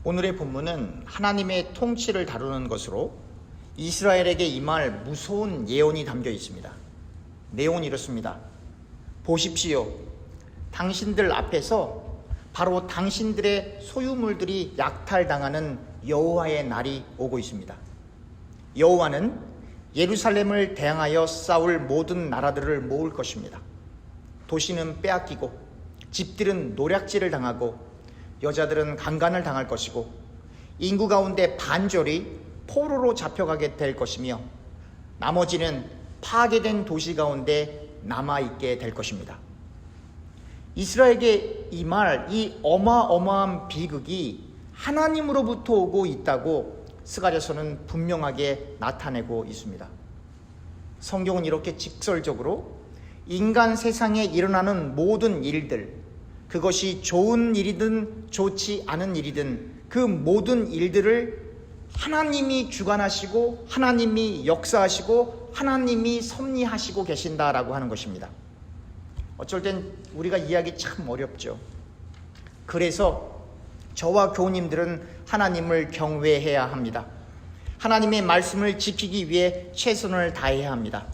오늘의 본문은 하나님의 통치를 다루는 것으로 이스라엘에게 임할 무서운 예언이 담겨 있습니다. 내용은 이렇습니다. 보십시오. 당신들 앞에서 바로 당신들의 소유물들이 약탈당하는 여호와의 날이 오고 있습니다. 여호와는 예루살렘을 대항하여 싸울 모든 나라들을 모을 것입니다. 도시는 빼앗기고 집들은 노략질을 당하고 여자들은 강간을 당할 것이고 인구 가운데 반절이 포로로 잡혀가게 될 것이며 나머지는 파괴된 도시 가운데 남아있게 될 것입니다. 이스라엘에게 임할 이 어마어마한 비극이 하나님으로부터 오고 있다고 스가랴서는 분명하게 나타내고 있습니다. 성경은 이렇게 직설적으로 인간 세상에 일어나는 모든 일들, 그것이 좋은 일이든 좋지 않은 일이든 그 모든 일들을 하나님이 주관하시고 하나님이 역사하시고 하나님이 섭리하시고 계신다라고 하는 것입니다. 어쩔 땐 우리가 이해하기 참 어렵죠. 그래서 저와 교우님들은 하나님을 경외해야 합니다. 하나님의 말씀을 지키기 위해 최선을 다해야 합니다.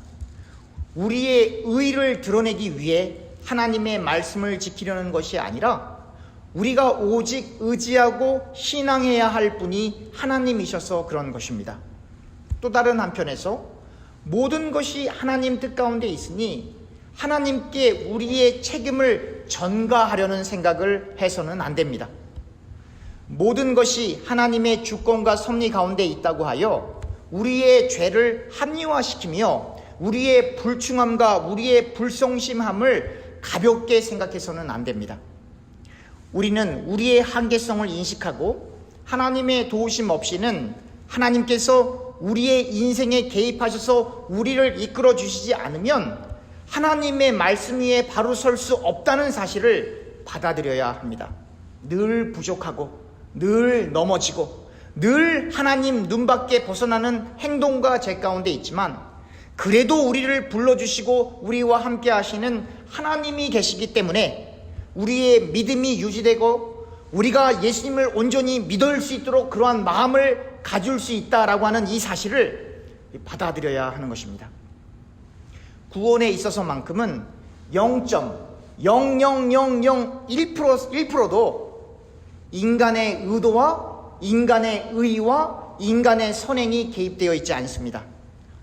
우리의 의를 드러내기 위해 하나님의 말씀을 지키려는 것이 아니라 우리가 오직 의지하고 신앙해야 할 분이 하나님이셔서 그런 것입니다. 또 다른 한편에서 모든 것이 하나님 뜻 가운데 있으니 하나님께 우리의 책임을 전가하려는 생각을 해서는 안 됩니다. 모든 것이 하나님의 주권과 섭리 가운데 있다고 하여 우리의 죄를 합리화시키며 우리의 불충함과 우리의 불성심함을 가볍게 생각해서는 안 됩니다. 우리는 우리의 한계성을 인식하고 하나님의 도우심 없이는 하나님께서 우리의 인생에 개입하셔서 우리를 이끌어 주시지 않으면 하나님의 말씀 위에 바로 설 수 없다는 사실을 받아들여야 합니다. 늘 부족하고 늘 넘어지고 늘 하나님 눈밖에 벗어나는 행동과 죄 가운데 있지만 그래도 우리를 불러주시고 우리와 함께 하시는 하나님이 계시기 때문에 우리의 믿음이 유지되고 우리가 예수님을 온전히 믿을 수 있도록 그러한 마음을 가질 수 있다라고 하는 이 사실을 받아들여야 하는 것입니다. 구원에 있어서만큼은 0.00001%도 인간의 의도와 인간의 의와 인간의 선행이 개입되어 있지 않습니다.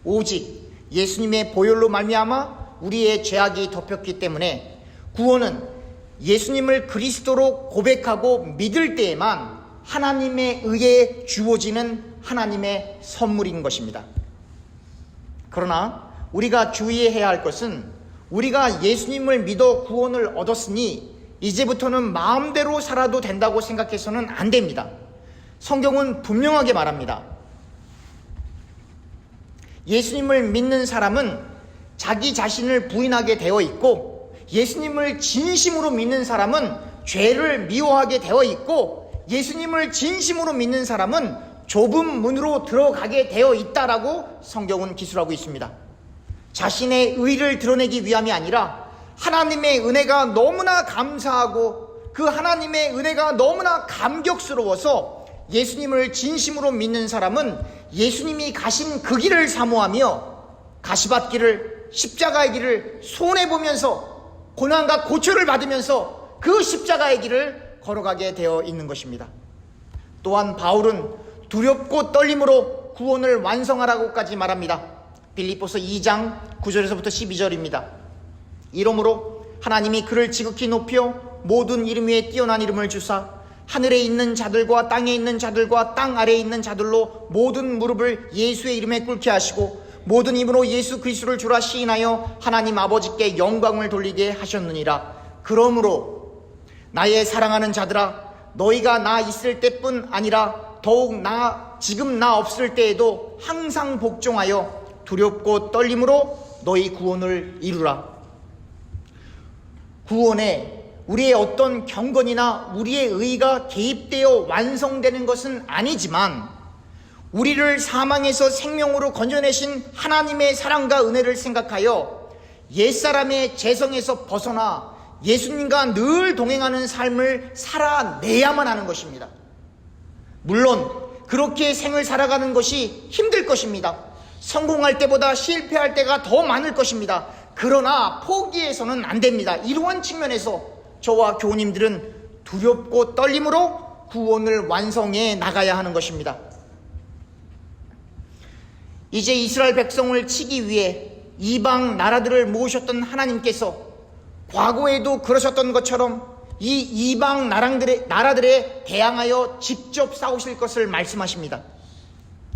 오직 예수님의 보혈로 말미암아 우리의 죄악이 덮였기 때문에 구원은 예수님을 그리스도로 고백하고 믿을 때에만 하나님의 의에 주어지는 하나님의 선물인 것입니다. 그러나 우리가 주의해야 할 것은 우리가 예수님을 믿어 구원을 얻었으니 이제부터는 마음대로 살아도 된다고 생각해서는 안 됩니다. 성경은 분명하게 말합니다. 예수님을 믿는 사람은 자기 자신을 부인하게 되어 있고 예수님을 진심으로 믿는 사람은 죄를 미워하게 되어 있고 예수님을 진심으로 믿는 사람은 좁은 문으로 들어가게 되어 있다라고 성경은 기술하고 있습니다. 자신의 의를 드러내기 위함이 아니라 하나님의 은혜가 너무나 감사하고 그 하나님의 은혜가 너무나 감격스러워서 예수님을 진심으로 믿는 사람은 예수님이 가신 그 길을 사모하며 가시밭길을 십자가의 길을 손해보면서 고난과 고초를 받으면서 그 십자가의 길을 걸어가게 되어 있는 것입니다. 또한 바울은 두렵고 떨림으로 구원을 완성하라고까지 말합니다. 빌립보서 2장 9절에서부터 12절입니다. 이러므로 하나님이 그를 지극히 높여 모든 이름 위에 뛰어난 이름을 주사 하늘에 있는 자들과 땅에 있는 자들과 땅 아래에 있는 자들로 모든 무릎을 예수의 이름에 꿇게 하시고 모든 입으로 예수 그리스도를 주라 시인하여 하나님 아버지께 영광을 돌리게 하셨느니라. 그러므로 나의 사랑하는 자들아 너희가 나 있을 때뿐 아니라 더욱 지금 나 없을 때에도 항상 복종하여 두렵고 떨림으로 너희 구원을 이루라. 구원에 우리의 어떤 경건이나 우리의 의가 개입되어 완성되는 것은 아니지만 우리를 사망에서 생명으로 건져내신 하나님의 사랑과 은혜를 생각하여 옛사람의 죄성에서 벗어나 예수님과 늘 동행하는 삶을 살아내야만 하는 것입니다. 물론 그렇게 생을 살아가는 것이 힘들 것입니다. 성공할 때보다 실패할 때가 더 많을 것입니다. 그러나 포기해서는 안 됩니다. 이러한 측면에서 저와 교우님들은 두렵고 떨림으로 구원을 완성해 나가야 하는 것입니다. 이제 이스라엘 백성을 치기 위해 이방 나라들을 모으셨던 하나님께서 과거에도 그러셨던 것처럼 이 이방 나라들에 대항하여 직접 싸우실 것을 말씀하십니다.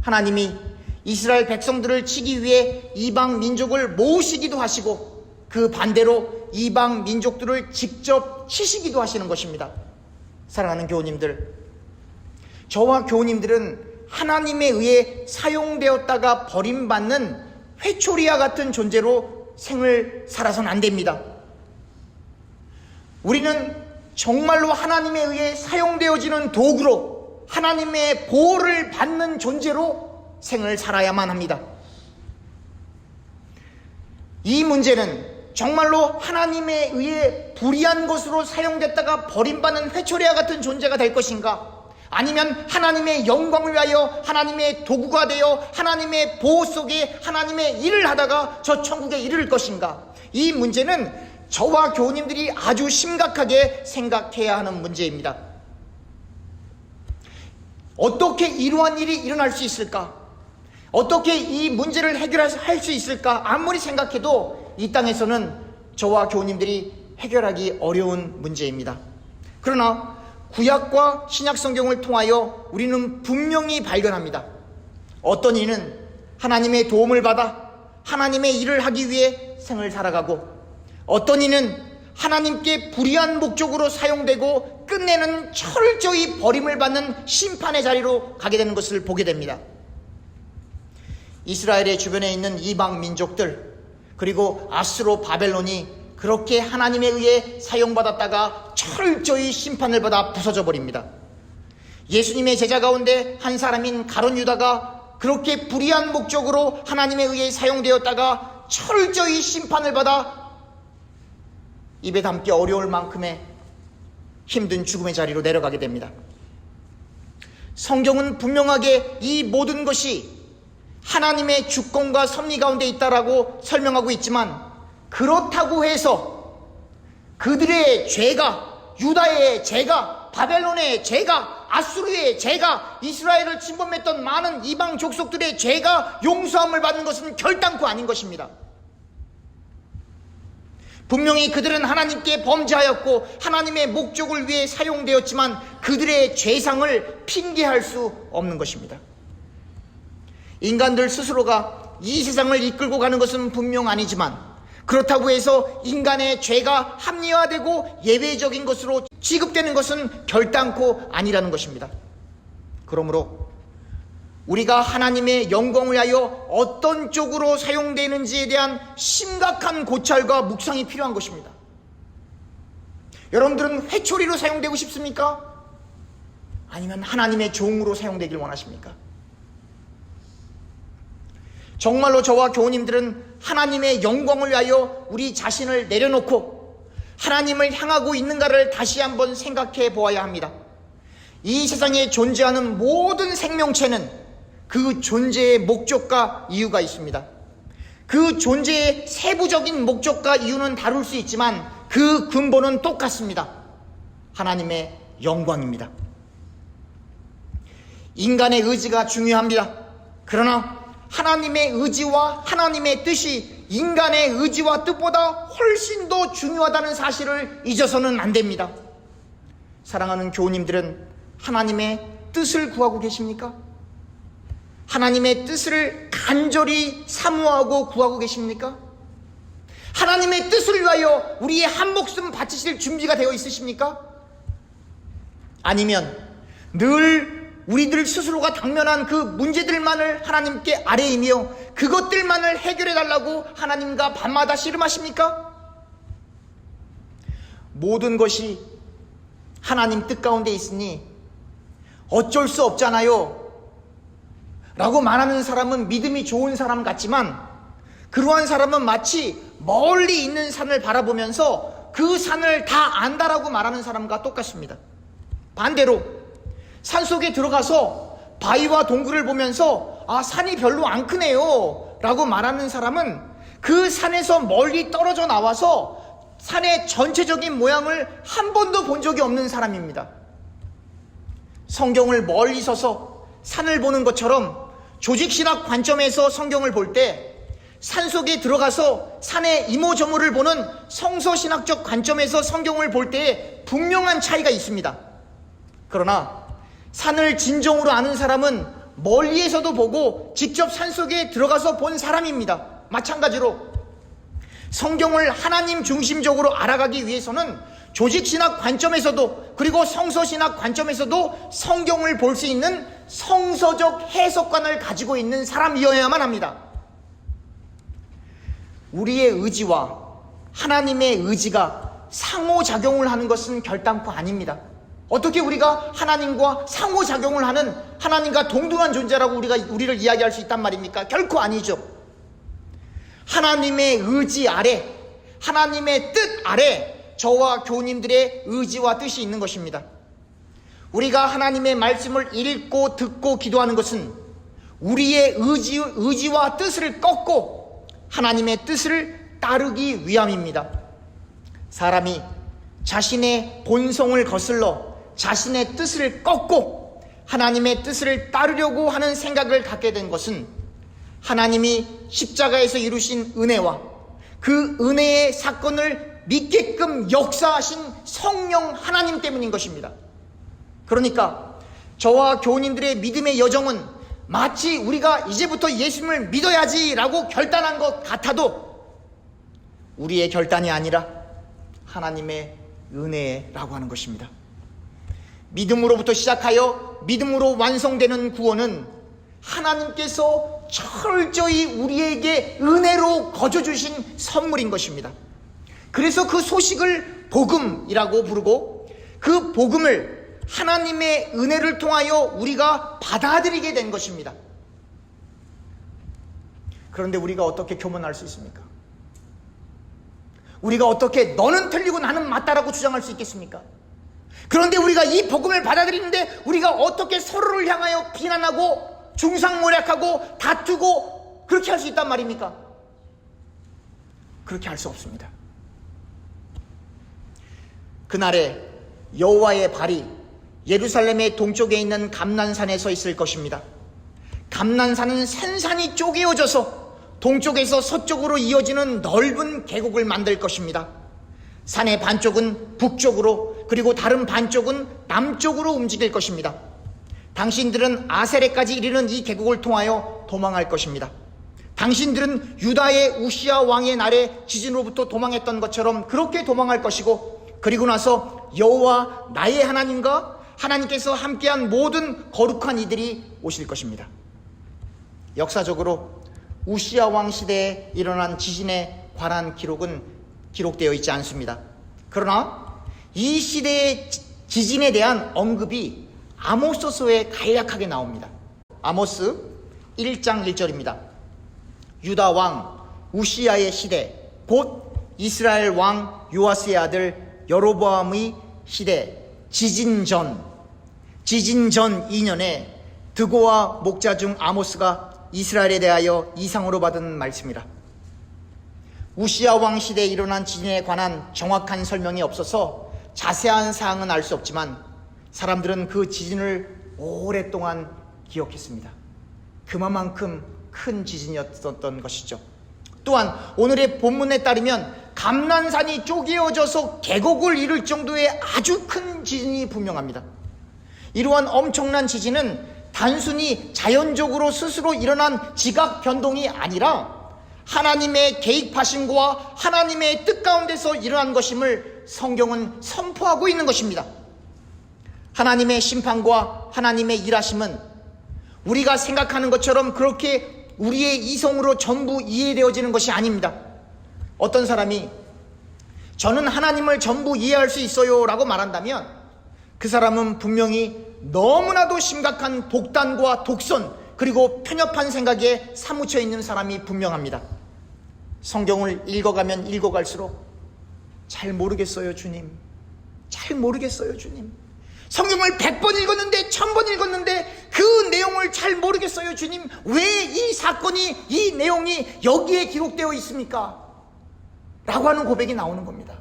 하나님이 이스라엘 백성들을 치기 위해 이방 민족을 모으시기도 하시고 그 반대로 이방 민족들을 직접 치시기도 하시는 것입니다. 사랑하는 교우님들, 저와 교우님들은 하나님에 의해 사용되었다가 버림받는 회초리와 같은 존재로 생을 살아서는 안 됩니다. 우리는 정말로 하나님에 의해 사용되어지는 도구로 하나님의 보호를 받는 존재로 생을 살아야만 합니다. 이 문제는 정말로 하나님에 의해 불의한 것으로 사용됐다가 버림받는 회초리와 같은 존재가 될 것인가, 아니면 하나님의 영광을 위하여 하나님의 도구가 되어 하나님의 보호 속에 하나님의 일을 하다가 저 천국에 이를 것인가, 이 문제는 저와 교우님들이 아주 심각하게 생각해야 하는 문제입니다. 어떻게 이러한 일이 일어날 수 있을까? 어떻게 이 문제를 해결할 수 있을까? 아무리 생각해도 이 땅에서는 저와 교우님들이 해결하기 어려운 문제입니다. 그러나 구약과 신약 성경을 통하여 우리는 분명히 발견합니다. 어떤 이는 하나님의 도움을 받아 하나님의 일을 하기 위해 생을 살아가고, 어떤 이는 하나님께 불의한 목적으로 사용되고 끝내는 철저히 버림을 받는 심판의 자리로 가게 되는 것을 보게 됩니다. 이스라엘의 주변에 있는 이방 민족들, 그리고 아수르 바벨론이 그렇게 하나님에 의해 사용받았다가 철저히 심판을 받아 부서져 버립니다. 예수님의 제자 가운데 한 사람인 가룟 유다가 그렇게 불의한 목적으로 하나님에 의해 사용되었다가 철저히 심판을 받아 입에 담기 어려울 만큼의 힘든 죽음의 자리로 내려가게 됩니다. 성경은 분명하게 이 모든 것이 하나님의 주권과 섭리 가운데 있다라고 설명하고 있지만, 그렇다고 해서 그들의 죄가, 유다의 죄가, 바벨론의 죄가, 아수르의 죄가, 이스라엘을 침범했던 많은 이방 족속들의 죄가 용서함을 받는 것은 결단코 아닌 것입니다. 분명히 그들은 하나님께 범죄하였고 하나님의 목적을 위해 사용되었지만 그들의 죄상을 핑계할 수 없는 것입니다. 인간들 스스로가 이 세상을 이끌고 가는 것은 분명 아니지만, 그렇다고 해서 인간의 죄가 합리화되고 예외적인 것으로 취급되는 것은 결단코 아니라는 것입니다. 그러므로 우리가 하나님의 영광을 위하여 어떤 쪽으로 사용되는지에 대한 심각한 고찰과 묵상이 필요한 것입니다. 여러분들은 회초리로 사용되고 싶습니까? 아니면 하나님의 종으로 사용되길 원하십니까? 정말로 저와 교우님들은 하나님의 영광을 위하여 우리 자신을 내려놓고 하나님을 향하고 있는가를 다시 한번 생각해 보아야 합니다. 이 세상에 존재하는 모든 생명체는 그 존재의 목적과 이유가 있습니다. 그 존재의 세부적인 목적과 이유는 다를 수 있지만 그 근본은 똑같습니다. 하나님의 영광입니다. 인간의 의지가 중요합니다. 그러나 하나님의 의지와 하나님의 뜻이 인간의 의지와 뜻보다 훨씬 더 중요하다는 사실을 잊어서는 안 됩니다. 사랑하는 교우님들은 하나님의 뜻을 구하고 계십니까? 하나님의 뜻을 간절히 사모하고 구하고 계십니까? 하나님의 뜻을 위하여 우리의 한 목숨 바치실 준비가 되어 있으십니까? 아니면 늘 우리들 스스로가 당면한 그 문제들만을 하나님께 아뢰이며 그것들만을 해결해 달라고 하나님과 밤마다 씨름하십니까? 모든 것이 하나님 뜻 가운데 있으니 어쩔 수 없잖아요 라고 말하는 사람은 믿음이 좋은 사람 같지만, 그러한 사람은 마치 멀리 있는 산을 바라보면서 그 산을 다 안다라고 말하는 사람과 똑같습니다. 반대로 산속에 들어가서 바위와 동굴을 보면서 산이 별로 안 크네요 라고 말하는 사람은 그 산에서 멀리 떨어져 나와서 산의 전체적인 모양을 한 번도 본 적이 없는 사람입니다. 성경을 멀리 서서 산을 보는 것처럼 조직신학 관점에서 성경을 볼 때 산속에 들어가서 산의 이모저모를 보는 성서신학적 관점에서 성경을 볼 때에 분명한 차이가 있습니다. 그러나 산을 진정으로 아는 사람은 멀리에서도 보고 직접 산속에 들어가서 본 사람입니다. 마찬가지로 성경을 하나님 중심적으로 알아가기 위해서는 조직신학 관점에서도 그리고 성서신학 관점에서도 성경을 볼 수 있는 성서적 해석관을 가지고 있는 사람이어야만 합니다. 우리의 의지와 하나님의 의지가 상호작용을 하는 것은 결단코 아닙니다. 어떻게 우리가 하나님과 상호작용을 하는 하나님과 동등한 존재라고 우리를 이야기할 수 있단 말입니까? 결코 아니죠. 하나님의 의지 아래, 하나님의 뜻 아래 저와 교우님들의 의지와 뜻이 있는 것입니다. 우리가 하나님의 말씀을 읽고 듣고 기도하는 것은 우리의 의지와 뜻을 꺾고 하나님의 뜻을 따르기 위함입니다. 사람이 자신의 본성을 거슬러 자신의 뜻을 꺾고 하나님의 뜻을 따르려고 하는 생각을 갖게 된 것은 하나님이 십자가에서 이루신 은혜와 그 은혜의 사건을 믿게끔 역사하신 성령 하나님 때문인 것입니다. 그러니까 저와 교우님들의 믿음의 여정은 마치 우리가 이제부터 예수님을 믿어야지라고 결단한 것 같아도 우리의 결단이 아니라 하나님의 은혜라고 하는 것입니다. 믿음으로부터 시작하여 믿음으로 완성되는 구원은 하나님께서 철저히 우리에게 은혜로 거저주신 선물인 것입니다. 그래서 그 소식을 복음이라고 부르고 그 복음을 하나님의 은혜를 통하여 우리가 받아들이게 된 것입니다. 그런데 우리가 어떻게 교만할 수 있습니까? 우리가 어떻게 너는 틀리고 나는 맞다라고 주장할 수 있겠습니까? 그런데 우리가 이 복음을 받아들이는데 우리가 어떻게 서로를 향하여 비난하고 중상모략하고 다투고 그렇게 할 수 있단 말입니까? 그렇게 할 수 없습니다. 그날에 여호와의 발이 예루살렘의 동쪽에 있는 감난산에 서 있을 것입니다. 감난산은 산산이 쪼개어져서 동쪽에서 서쪽으로 이어지는 넓은 계곡을 만들 것입니다. 산의 반쪽은 북쪽으로 그리고 다른 반쪽은 남쪽으로 움직일 것입니다. 당신들은 아세레까지 이르는 이 계곡을 통하여 도망할 것입니다. 당신들은 유다의 우시야 왕의 날에 지진으로부터 도망했던 것처럼 그렇게 도망할 것이고 그리고 나서 여호와 나의 하나님과 하나님께서 함께한 모든 거룩한 이들이 오실 것입니다. 역사적으로 우시야 왕 시대에 일어난 지진에 관한 기록은 기록되어 있지 않습니다. 그러나 이 시대의 지진에 대한 언급이 아모스서에 간략하게 나옵니다. 아모스 1장 1절입니다. 유다 왕 우시야의 시대 곧 이스라엘 왕 요아스의 아들 여로보암의 시대 지진 전 2년에 드고와 목자 중 아모스가 이스라엘에 대하여 이상으로 받은 말씀이라. 우시야 왕 시대에 일어난 지진에 관한 정확한 설명이 없어서 자세한 사항은 알 수 없지만 사람들은 그 지진을 오랫동안 기억했습니다. 그만큼 큰 지진이었던 것이죠. 또한 오늘의 본문에 따르면 감난산이 쪼개어져서 계곡을 이룰 정도의 아주 큰 지진이 분명합니다. 이러한 엄청난 지진은 단순히 자연적으로 스스로 일어난 지각 변동이 아니라 하나님의 개입하심과 하나님의 뜻 가운데서 일어난 것임을 성경은 선포하고 있는 것입니다. 하나님의 심판과 하나님의 일하심은 우리가 생각하는 것처럼 그렇게 우리의 이성으로 전부 이해되어지는 것이 아닙니다. 어떤 사람이 저는 하나님을 전부 이해할 수 있어요 라고 말한다면 그 사람은 분명히 너무나도 심각한 독단과 독선 그리고 편협한 생각에 사무쳐 있는 사람이 분명합니다. 성경을 읽어가면 읽어갈수록 잘 모르겠어요 주님, 잘 모르겠어요 주님, 성경을 100번 읽었는데 1000번 읽었는데 그 내용을 잘 모르겠어요. 주님, 왜 이 사건이, 이 내용이 여기에 기록되어 있습니까? 라고 하는 고백이 나오는 겁니다.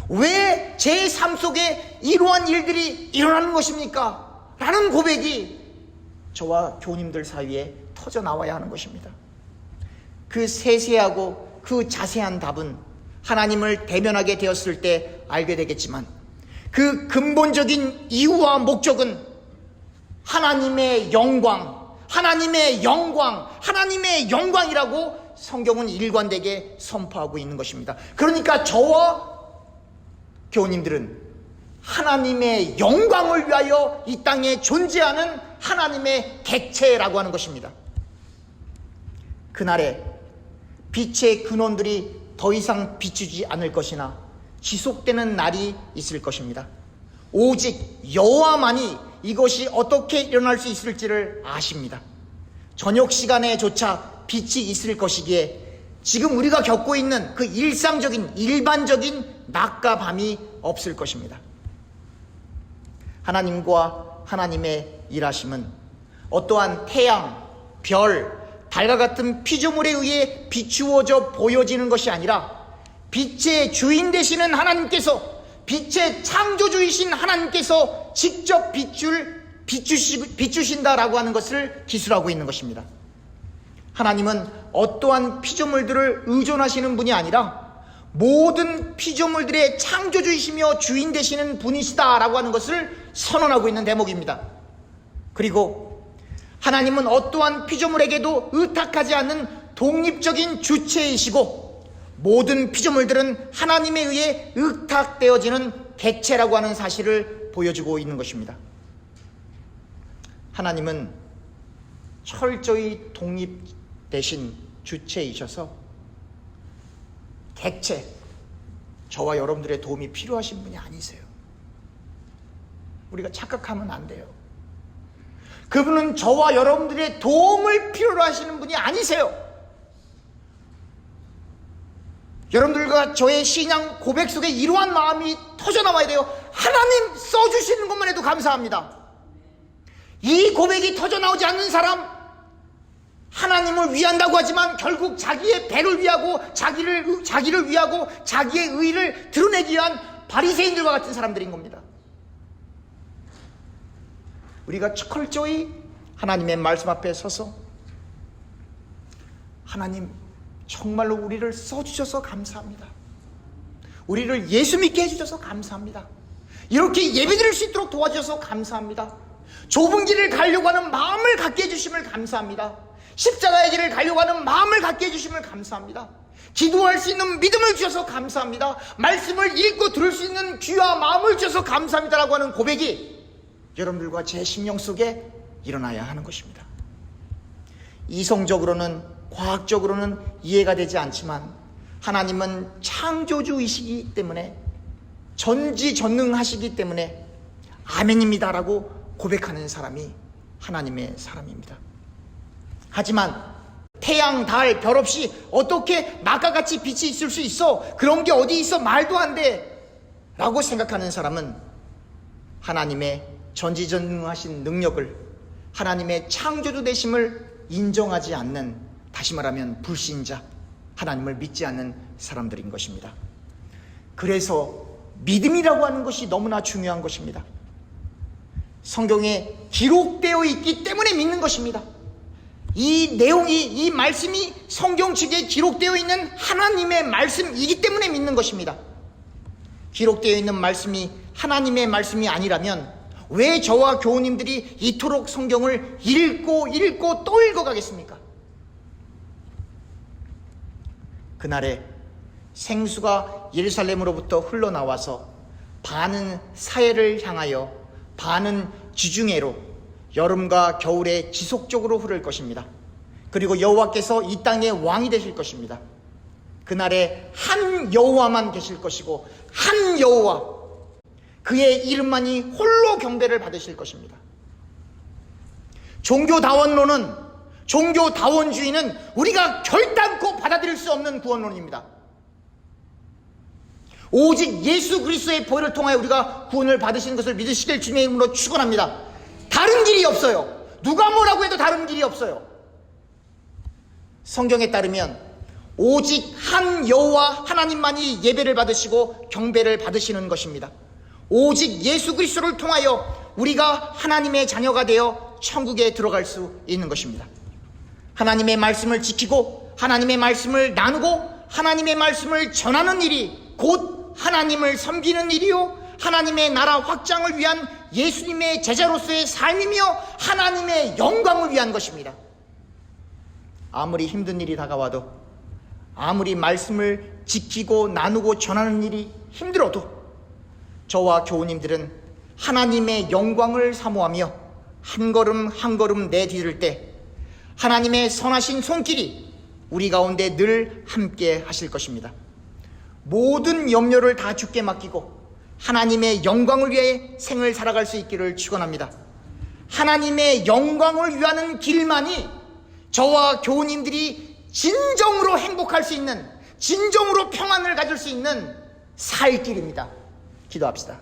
왜 제 삶 속에 이러한 일들이 일어나는 것입니까? 라는 고백이 저와 교우님들 사이에 터져 나와야 하는 것입니다. 그 세세하고 그 자세한 답은 하나님을 대면하게 되었을 때 알게 되겠지만, 그 근본적인 이유와 목적은 하나님의 영광, 하나님의 영광, 하나님의 영광이라고 성경은 일관되게 선포하고 있는 것입니다. 그러니까 저와 교우님들은 하나님의 영광을 위하여 이 땅에 존재하는 하나님의 객체라고 하는 것입니다. 그날에 빛의 근원들이 더 이상 비추지 않을 것이나 지속되는 날이 있을 것입니다. 오직 여호와만이 이것이 어떻게 일어날 수 있을지를 아십니다. 저녁 시간에조차 빛이 있을 것이기에 지금 우리가 겪고 있는 그 일상적인 일반적인 낮과 밤이 없을 것입니다. 하나님과 하나님의 일하심은 어떠한 태양, 별, 달과 같은 피조물에 의해 비추어져 보여지는 것이 아니라 빛의 주인 되시는 하나님께서, 빛의 창조주이신 하나님께서 직접 비추신다라고 하는 것을 기술하고 있는 것입니다. 하나님은 어떠한 피조물들을 의존하시는 분이 아니라 모든 피조물들의 창조주이시며 주인 되시는 분이시다라고 하는 것을 선언하고 있는 대목입니다. 그리고 하나님은 어떠한 피조물에게도 의탁하지 않는 독립적인 주체이시고, 모든 피조물들은 하나님에 의해 의탁되어지는 객체라고 하는 사실을 보여주고 있는 것입니다. 하나님은 철저히 독립되신 주체이셔서 객체, 저와 여러분들의 도움이 필요하신 분이 아니세요. 우리가 착각하면 안 돼요. 그분은 저와 여러분들의 도움을 필요로 하시는 분이 아니세요. 여러분들과 저의 신앙 고백 속에 이러한 마음이 터져나와야 돼요. 하나님 써주시는 것만 해도 감사합니다. 이 고백이 터져나오지 않는 사람, 하나님을 위한다고 하지만 결국 자기의 배를 위하고 자기를 위하고 자기의 의를 드러내기 위한 바리새인들과 같은 사람들인 겁니다. 우리가 철저히 하나님의 말씀 앞에 서서, 하나님 정말로 우리를 써주셔서 감사합니다. 우리를 예수 믿게 해주셔서 감사합니다. 이렇게 예배드릴 수 있도록 도와주셔서 감사합니다. 좁은 길을 가려고 하는 마음을 갖게 해주심을 감사합니다. 십자가의 길을 가려고 하는 마음을 갖게 해주심을 감사합니다. 기도할 수 있는 믿음을 주셔서 감사합니다. 말씀을 읽고 들을 수 있는 귀와 마음을 주셔서 감사합니다라고 하는 고백이 여러분들과 제 심령 속에 일어나야 하는 것입니다. 이성적으로는, 과학적으로는 이해가 되지 않지만 하나님은 창조주이시기 때문에, 전지전능하시기 때문에 아멘입니다라고 고백하는 사람이 하나님의 사람입니다. 하지만 태양, 달, 별 없이 어떻게 낮과 같이 빛이 있을 수 있어? 그런 게 어디 있어? 말도 안 돼! 라고 생각하는 사람은 하나님의 전지전능하신 능력을, 하나님의 창조주 되심을 인정하지 않는, 다시 말하면 불신자, 하나님을 믿지 않는 사람들인 것입니다. 그래서 믿음이라고 하는 것이 너무나 중요한 것입니다. 성경에 기록되어 있기 때문에 믿는 것입니다. 이 내용이, 이 말씀이 성경책에 기록되어 있는 하나님의 말씀이기 때문에 믿는 것입니다. 기록되어 있는 말씀이 하나님의 말씀이 아니라면 왜 저와 교우님들이 이토록 성경을 읽고 또 읽어가겠습니까? 그날에 생수가 예루살렘으로부터 흘러나와서 반은 사해를 향하여 반은 지중해로 여름과 겨울에 지속적으로 흐를 것입니다. 그리고 여호와께서 이 땅의 왕이 되실 것입니다. 그날에 한 여호와만 계실 것이고 한 여호와, 그의 이름만이 홀로 경배를 받으실 것입니다. 종교다원론은, 종교다원주의는 우리가 결단코 받아들일 수 없는 구원론입니다. 오직 예수 그리스도의 보혈을 통하여 우리가 구원을 받으시는 것을 믿으시길 주님의 이름으로 축원합니다. 다른 길이 없어요. 누가 뭐라고 해도 다른 길이 없어요. 성경에 따르면 오직 한 여호와 하나님만이 예배를 받으시고 경배를 받으시는 것입니다. 오직 예수 그리스도를 통하여 우리가 하나님의 자녀가 되어 천국에 들어갈 수 있는 것입니다. 하나님의 말씀을 지키고 하나님의 말씀을 나누고 하나님의 말씀을 전하는 일이 곧 하나님을 섬기는 일이요 하나님의 나라 확장을 위한 예수님의 제자로서의 삶이며 하나님의 영광을 위한 것입니다. 아무리 힘든 일이 다가와도, 아무리 말씀을 지키고 나누고 전하는 일이 힘들어도 저와 교우님들은 하나님의 영광을 사모하며 한 걸음 한 걸음 내디딜 때 하나님의 선하신 손길이 우리 가운데 늘 함께 하실 것입니다. 모든 염려를 다 주께 맡기고 하나님의 영광을 위해 생을 살아갈 수 있기를 축원합니다. 하나님의 영광을 위하는 길만이 저와 교우님들이 진정으로 행복할 수 있는, 진정으로 평안을 가질 수 있는 살 길입니다. 기도합시다.